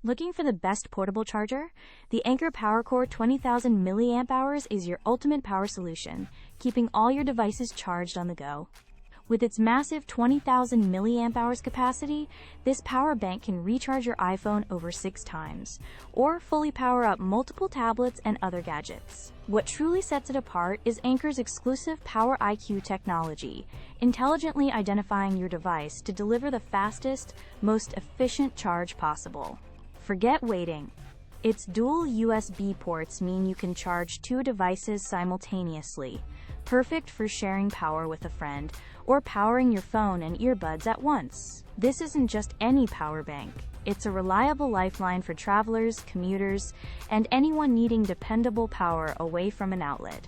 Looking for the best portable charger? The Anker PowerCore 20000mAh is your ultimate power solution, keeping all your devices charged on the go. With its massive 20,000 mAh capacity, this power bank can recharge your iPhone over 6 times, or fully power up multiple tablets and other gadgets. What truly sets it apart is Anker's exclusive PowerIQ technology, intelligently identifying your device to deliver the fastest, most efficient charge possible. Forget waiting. Its dual USB ports mean you can charge 2 devices simultaneously, perfect for sharing power with a friend or powering your phone and earbuds at once. This isn't just any power bank. It's a reliable lifeline for travelers, commuters, and anyone needing dependable power away from an outlet.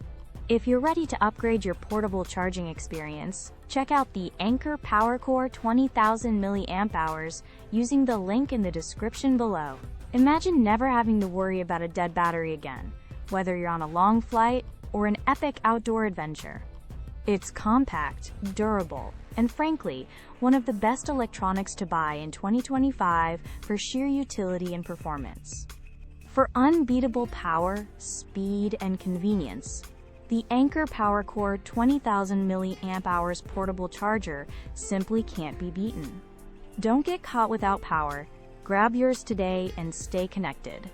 If you're ready to upgrade your portable charging experience, check out the Anker PowerCore 20000mAh using the link in the description below. Imagine never having to worry about a dead battery again, whether you're on a long flight or an epic outdoor adventure. It's compact, durable, and frankly, one of the best electronics to buy in 2025 for sheer utility and performance. For unbeatable power, speed, and convenience, the Anker PowerCore 20000mAh portable charger simply can't be beaten. Don't get caught without power. Grab yours today and stay connected.